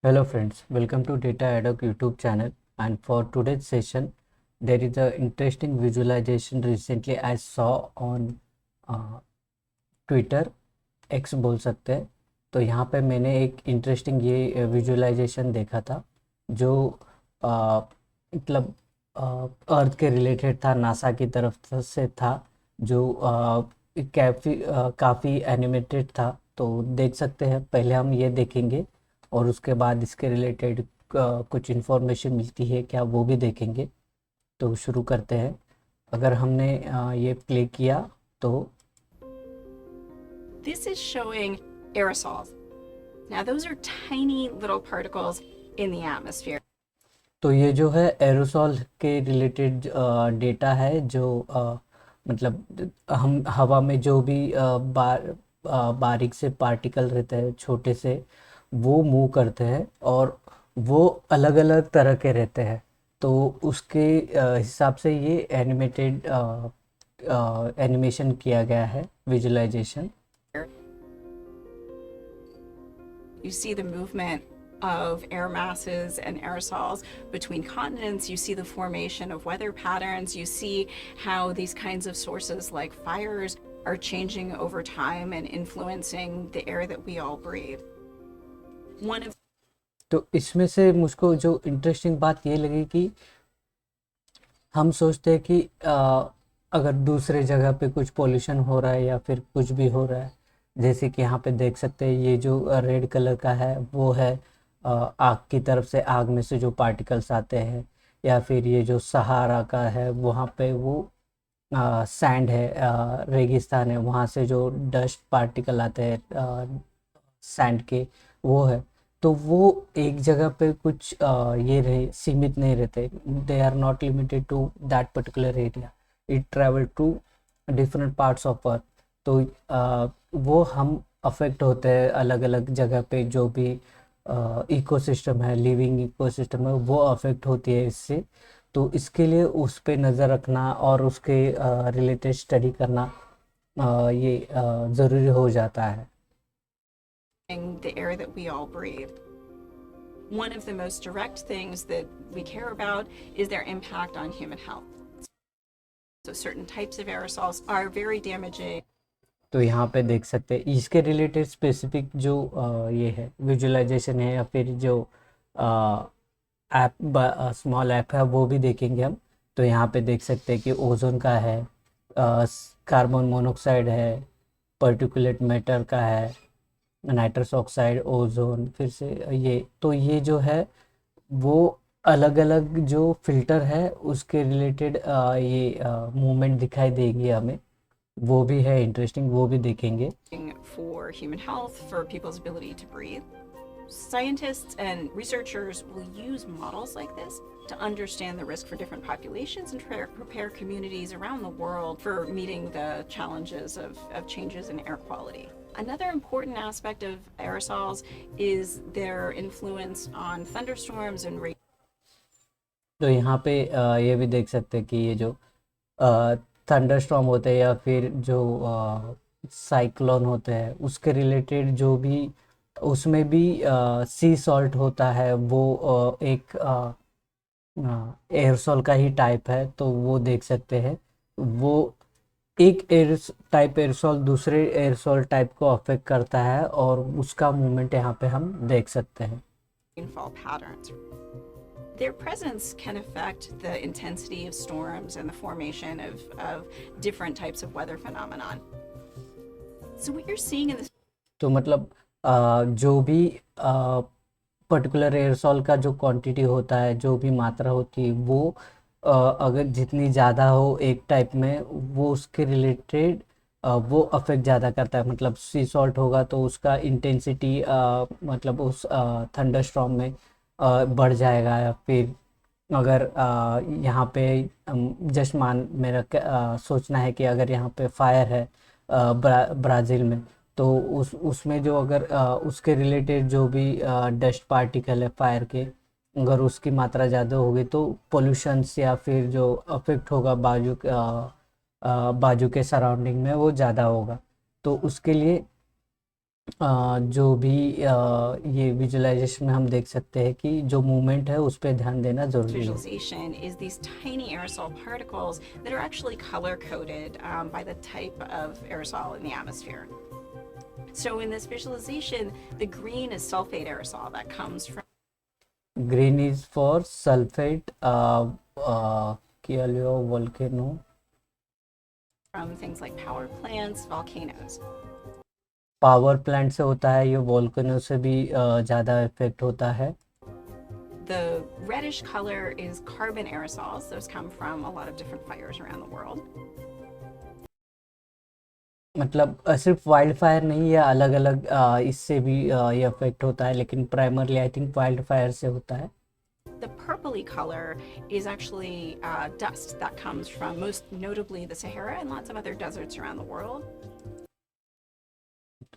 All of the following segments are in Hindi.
Hello friends, welcome to Data Adhoc YouTube channel, and for today's session there is a interesting visualization recently I saw on Twitter X बोल सकते हैं। तो यहाँ पे मैंने एक इंटरेस्टिंग ये विजुअलाइजेशन देखा था जो मतलब अर्थ के रिलेटेड था, नासा की तरफ से था, जो काफ़ी एनिमेटेड था। तो देख सकते हैं, पहले हम ये देखेंगे और उसके बाद इसके रिलेटेड कुछ इन्फॉर्मेशन मिलती है क्या वो भी देखेंगे। तो शुरू करते हैं। अगर हमने ये प्ले किया तो This is showing aerosols. Now, those are tiny little particles in the atmosphere. तो ये जो है एरोसॉल के रिलेटेड डेटा है जो मतलब हम हवा में जो भी बारीक से पार्टिकल रहते हैं, छोटे से, वो मूव करते हैं और वो अलग अलग तरह के रहते हैं। तो उसके हिसाब से ये एनिमेटेड एनिमेशन किया गया है, visualisation. You see the movement of air masses and aerosols between continents. You see the formation of weather patterns. You see how these kinds of sources like fires are changing over time and influencing the air that we all breathe. One of तो इसमें से मुझको जो इंटरेस्टिंग बात ये लगी कि हम सोचते हैं कि अगर दूसरे जगह पे कुछ पोल्यूशन हो रहा है या फिर कुछ भी हो रहा है, जैसे कि यहाँ पे देख सकते हैं ये जो रेड कलर का है वो है आग की तरफ से, आग में से जो पार्टिकल्स आते हैं। या फिर ये जो सहारा का है वहाँ पे वो सैंड है, रेगिस्तान है, वहाँ से जो डस्ट पार्टिकल आते हैं सैंड के, वो है। तो वो एक जगह पे कुछ ये रहे सीमित नहीं रहते, they are not limited to that particular area, it travel to different parts of earth. तो वो हम अफेक्ट होते हैं अलग अलग जगह पे, जो भी इकोसिस्टम है, लिविंग इकोसिस्टम है, वो अफेक्ट होती है इससे। तो इसके लिए उस पे नज़र रखना और उसके रिलेटेड स्टडी करना ये ज़रूरी हो जाता है। the air that we all breathe. One of the most direct things that we care about is their impact on human health. So certain types of aerosols are very damaging. तो यहाँ पे देख सकते हैं इसके रिलेटेड स्पेसिफिक जो ये है विजुअलाइजेशन है, या फिर जो ऐप, स्मॉल ऐप है, वो भी देखेंगे हम। तो यहाँ पे देख सकते हैं कि ओजोन का है, कार्बन मोनोऑक्साइड है, पर्टिकुलेट मैटर का है, नाइट्रस ऑक्साइड, ओजोन, फिर से ये। तो ये जो है वो अलग अलग जो फिल्टर है उसके रिलेटेड ये मूवमेंट दिखाई देंगे हमें। वो भी है इंटरेस्टिंग, वो भी देखेंगे। For human health, for people's ability to breathe. Scientists and researchers will use models like this to understand the risk for different populations and prepare communities around the world for meeting the challenges of changes in air quality. Another important aspect of aerosols is their influence on thunderstorms and rain. तो यहाँ पे ये भी देख सकते हैं कि ये जो थंडरस्टॉर्म होते हैं या फिर जो साइक्लोन होते हैं उसके रिलेटेड जो भी, उसमें भी सी सॉल्ट होता है, वो एक एयरसॉल का ही टाइप है। तो वो देख सकते हैं, वो एक एयरसॉल दूसरे एयरसॉल टाइप को अफेक्ट करता है और उसका मूवमेंट यहाँ पे हम देख सकते हैं। Rainfall patterns. Their presence can affect the intensity of storms and the formation of different types of weather phenomenon. So what you're seeing in this तो मतलब जो भी पर्टिकुलर एयरसॉल का जो क्वांटिटी होता है, जो भी मात्रा होती है, वो अगर जितनी ज़्यादा हो एक टाइप में, वो उसके रिलेटेड वो अफेक्ट ज़्यादा करता है। मतलब सी सॉल्ट होगा तो उसका इंटेंसिटी मतलब उस थंडरस्टॉर्म में बढ़ जाएगा। या फिर अगर यहाँ पे जस्ट मान मेरा सोचना है कि अगर यहाँ पे फायर है ब्राज़ील में, तो उसमें जो अगर उसके रिलेटेड जो भी डस्ट पार्टिकल है फायर के, अगर उसकी मात्रा ज़्यादा होगी तो पोल्यूशंस या फिर जो अफेक्ट होगा बाजू के सराउंडिंग में वो ज़्यादा होगा। तो उसके लिए जो भी ये विजुअलाइजेशन में हम देख सकते हैं कि जो मूवमेंट है उस पे ध्यान देना ज़रूरी है। Visualization is these tiny aerosol particles that are actually color coded by the type of aerosol in the atmosphere. So in this visualization, the green is sulfate aerosol that comes green is for sulfate Kilauea volcano. from things like power plants, volcanoes. Power plant से होता है, ये वोल्केनो से भी ज़्यादा इफेक्ट होता है। The reddish color is carbon aerosols. Those come from a lot of different fires around the world. मतलब सिर्फ वाइल्ड फायर नहीं, या अलग अलग इससे भी ये अफेक्ट होता है, लेकिन primarily I think wild fire से होता है। The purpley color is actually dust that comes from most notably the Sahara and lots of other deserts around the world.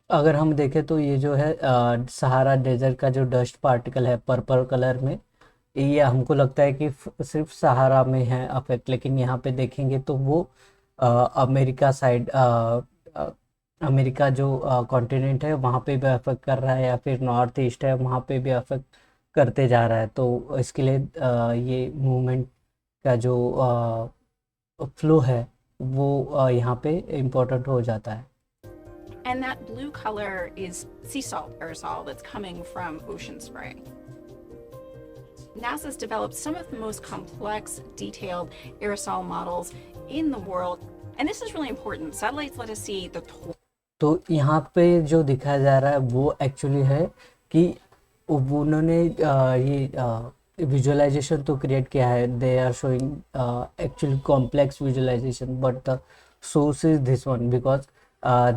अगर हम देखें तो ये जो है सहारा डेजर्ट का जो डस्ट पार्टिकल है पर्पल कलर में, ये हमको लगता है कि सिर्फ सहारा में है अफेक्ट, लेकिन यहाँ पे देखेंगे तो वो अमेरिका साइड, अमेरिका जो कॉन्टिनेंट है वहाँ पे भी अफेक्ट कर रहा है, या फिर नॉर्थ ईस्ट है वहाँ पे भी अफेक्ट करते जा रहा है। तो इसके लिए ये मूवमेंट का जो फ्लो है वो यहाँ पे इम्पोर्टेंट हो जाता है। And that blue color is sea salt aerosol that's coming from ocean spray. NASA's developed some of the most complex, detailed aerosol models in the world. And this is really important. Satellites let us see the तो यहाँ पे जो दिखाया जा रहा है वो एक्चुअली है कि उन्होंने ये विजुअलाइजेशन तो क्रिएट किया है, they are showing actually complex visualisation, but the source is this one because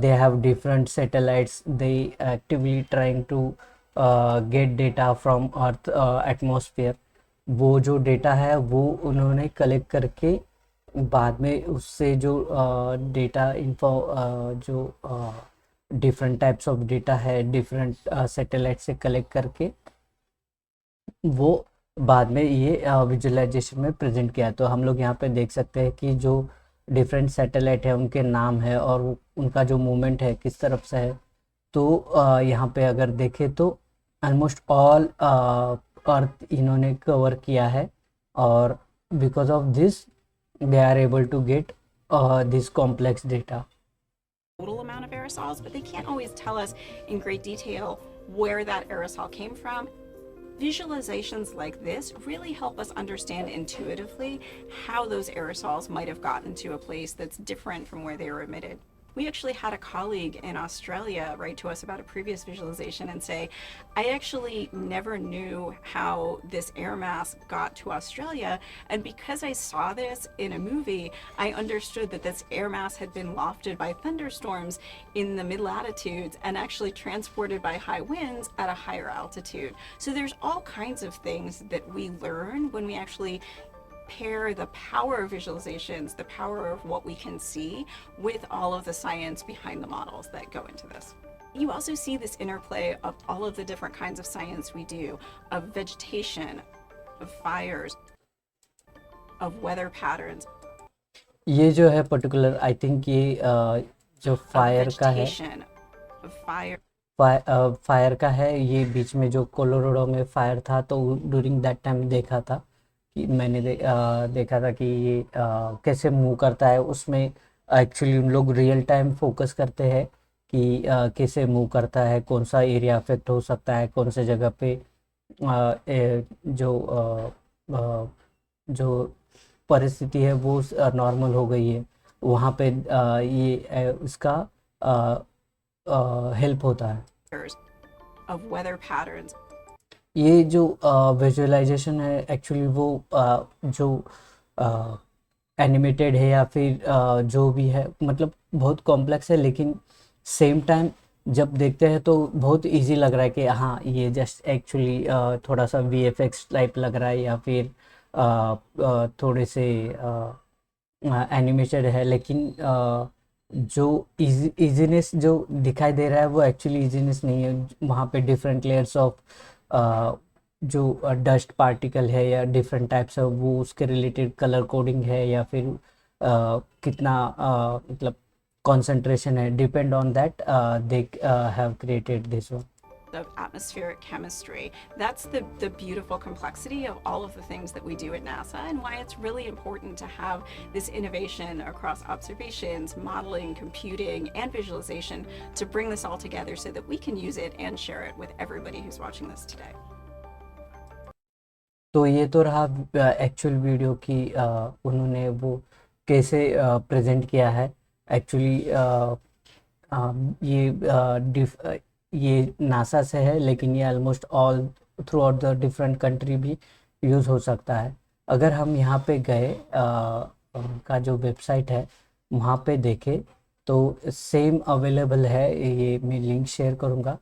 they have different satellites, they actively trying to get data from earth atmosphere। वो जो डेटा है वो उन्होंने कलेक्ट करके बाद में उससे जो डेटा इन्फो जो डिफरेंट टाइप्स ऑफ डेटा है डिफरेंट सैटेलाइट से कलेक्ट करके वो बाद में ये विजुअलाइजेशन में प्रेजेंट किया। तो हम लोग यहाँ पे देख सकते हैं कि जो डिफरेंट सैटेलाइट है उनके नाम है और उनका जो मूवमेंट है किस तरफ से है। तो यहाँ पे अगर देखें तो ऑलमोस्ट ऑल अर्थ इन्होंने कवर किया है, और because of this they are able to get this complex data. total amount of aerosols, but they can't always tell us in great detail where that aerosol came from. Visualizations like this really help us understand intuitively how those aerosols might have gotten to a place that's different from where they were emitted. We actually had a colleague in Australia write to us about a previous visualization and say, I actually never knew how this air mass got to Australia, and because I saw this in a movie, I understood that this air mass had been lofted by thunderstorms in the mid-latitudes and actually transported by high winds at a higher altitude. So there's all kinds of things that we learn when we actually pair the power of visualizations, the power of what we can see, with all of the science behind the models that go into this. You also see this interplay of all of the different kinds of science we do, of vegetation, of fires, of weather patterns, ये जो है पर्टिकुलर आई थिंक ये जो of फायर का है, vegetation, of fire. फायर का है, ये बीच में जो कोलोराडो में फायर था तो ड्यूरिंग दैट टाइम देखा था कि मैंने देखा था कि ये कैसे मूव करता है। उसमें एक्चुअली उन लोग रियल टाइम फोकस करते हैं कि कैसे मूव करता है, कौन सा एरिया अफेक्ट हो सकता है, कौन से जगह पे जो परिस्थिति है वो नॉर्मल हो गई है, वहाँ पे ये इसका हेल्प होता है। Of weather patterns. ये जो विजुअलाइजेशन है एक्चुअली वो जो एनिमेटेड है या फिर जो भी है मतलब बहुत कॉम्प्लेक्स है, लेकिन सेम टाइम जब देखते हैं तो बहुत इजी लग रहा है कि हाँ ये जस्ट एक्चुअली थोड़ा सा वीएफएक्स टाइप लग रहा है या फिर थोड़े से एनिमेटेड है, लेकिन जो इजीनेस जो दिखाई दे रहा है वो एक्चुअली इजीनेस नहीं है। वहाँ पे डिफरेंट लेयर्स ऑफ जो डस्ट पार्टिकल है या डिफरेंट टाइप्स है वो उसके रिलेटेड कलर कोडिंग है, या फिर कितना मतलब concentration है, depend on that they have created this one. Of atmospheric chemistry. That's the beautiful complexity of all of the things that we do at NASA, and why it's really important to have this innovation across observations, modeling, computing, and visualization to bring this all together so that we can use it and share it with everybody who's watching this today. तो ये तो रहा एक्चुअल वीडियो की उन्होंने वो कैसे प्रेजेंट किया है एक्चुअली। ये नासा से है, लेकिन ये almost all through out the different country भी यूज़ हो सकता है। अगर हम यहाँ पे गए उनका जो वेबसाइट है वहाँ पे देखें तो सेम अवेलेबल है। ये मैं लिंक शेयर करूँगा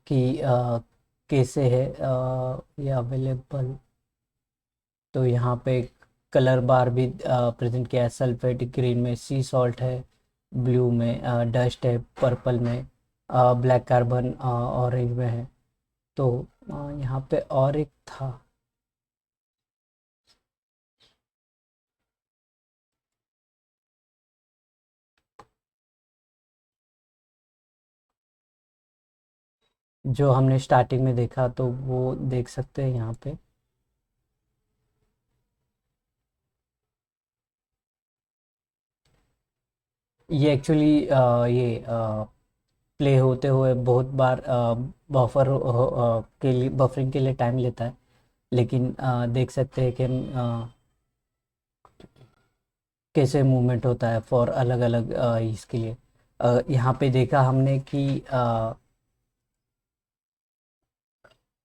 कि कैसे है ये अवेलेबल। तो यहाँ पे कलर बार भी प्रेजेंट किया है। सल्फेट ग्रीन में सी सॉल्ट है, ब्लू में डस्ट है, पर्पल में ब्लैक कार्बन, ऑरेंज में है। तो यहाँ पे और एक था, जो हमने स्टार्टिंग में देखा, तो वो देख सकते हैं यहाँ पे। ये एक्चुअली ये प्ले होते हुए बहुत बार बफर के लिए बफरिंग के लिए टाइम लेता है, लेकिन देख सकते हैं कि कैसे मूवमेंट होता है फॉर अलग अलग इसके लिए। यहाँ पे देखा हमने कि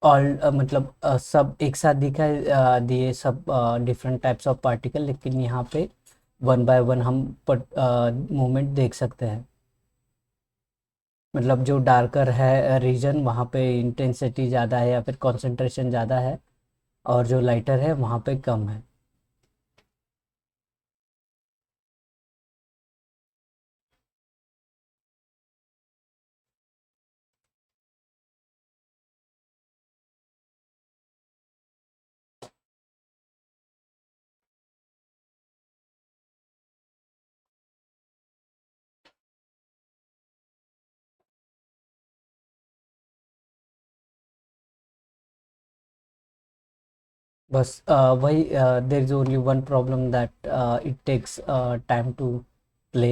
ऑल मतलब सब एक साथ दिखाई दिए सब डिफरेंट टाइप्स ऑफ पार्टिकल, लेकिन यहाँ पे वन बाय वन हम मूवमेंट देख सकते हैं। मतलब जो डार्कर है रीजन वहाँ पे इंटेंसिटी ज़्यादा है या फिर कंसंट्रेशन ज़्यादा है, और जो लाइटर है वहाँ पे कम है। बस वही there is only one problem that it takes time to play.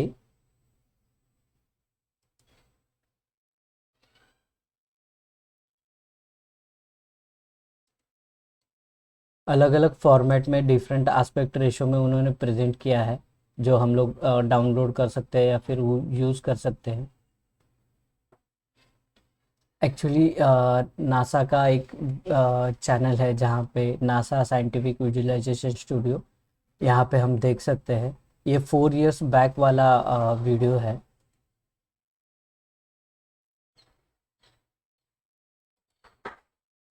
अलग अलग फॉर्मेट में डिफरेंट एस्पेक्ट रेशो में उन्होंने प्रेजेंट किया है, जो हम लोग डाउनलोड कर सकते हैं या फिर यूज़ कर सकते हैं। एक्चुअली नासा का एक चैनल है जहाँ पे नासा साइंटिफिक विजुअलाइजेशन स्टूडियो, यहाँ पे हम देख सकते हैं। ये 4 इयर्स बैक वाला वीडियो है।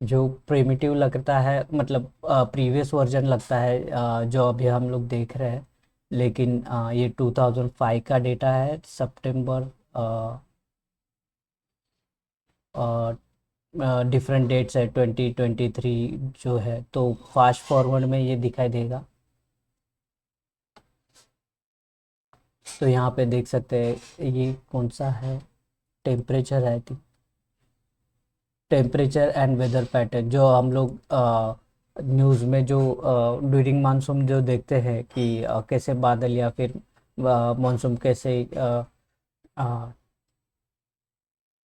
जो प्रिमिटिव लगता है, मतलब प्रीवियस वर्जन लगता है जो अभी हम लोग देख रहे हैं, लेकिन ये 2005 का डेटा है। सितंबर डिफरेंट डेट्स है 2023 जो है, तो फास्ट फॉरवर्ड में ये दिखाई देगा। तो यहाँ पे देख सकते हैं ये कौन सा है, टेम्परेचर है, टेम्परेचर एंड वेदर पैटर्न, जो हम लोग न्यूज़ में जो ड्यूरिंग मानसून जो देखते हैं कि कैसे बादल या फिर मानसून कैसे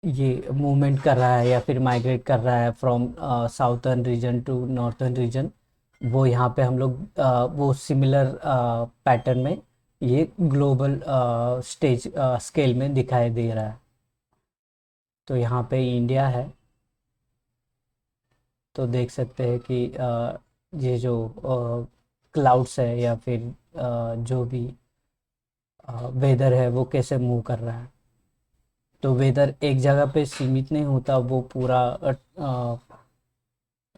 ये मूवमेंट कर रहा है या फिर माइग्रेट कर रहा है from southern region to northern region, वो यहाँ पे हम लोग वो सिमिलर पैटर्न में ये ग्लोबल स्टेज स्केल में दिखाई दे रहा है। तो यहाँ पे इंडिया है, तो देख सकते हैं कि ये जो क्लाउड्स है या फिर जो भी वेदर है वो कैसे मूव कर रहा है। तो वेदर एक जगह पे सीमित नहीं होता, वो पूरा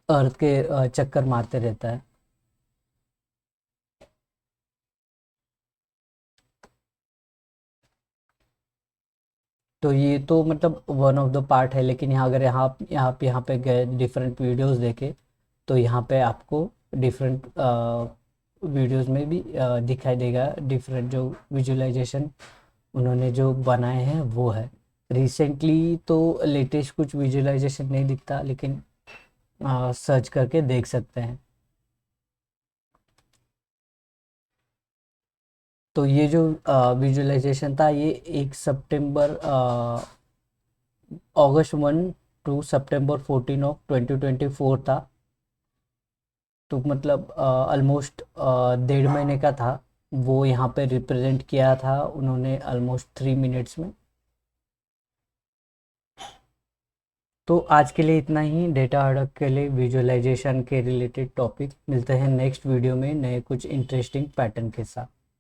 अर्थ के चक्कर मारते रहता है। तो ये तो मतलब वन ऑफ द पार्ट है, लेकिन यहाँ अगर यहाँ पे गए डिफरेंट वीडियोस देखे, तो यहाँ पे आपको डिफरेंट वीडियोस में भी दिखाई देगा। डिफरेंट जो विजुअलाइजेशन उन्होंने जो बनाए हैं वो है। रिसेंटली तो लेटेस्ट कुछ विजुअलाइजेशन नहीं दिखता, लेकिन सर्च करके देख सकते हैं। तो ये जो विजुअलाइजेशन था ये 1 सितंबर August 1 टू September 14 ऑफ 2024 था। तो मतलब ऑलमोस्ट 1.5 महीने का था। वो यहाँ पे रिप्रेजेंट किया था उन्होंने ऑलमोस्ट 3 मिनट्स में। तो आज के लिए इतना ही डेटा अडक के लिए विजुअलाइजेशन के रिलेटेड टॉपिक। मिलते हैं नेक्स्ट वीडियो में नए कुछ इंटरेस्टिंग पैटर्न के साथ।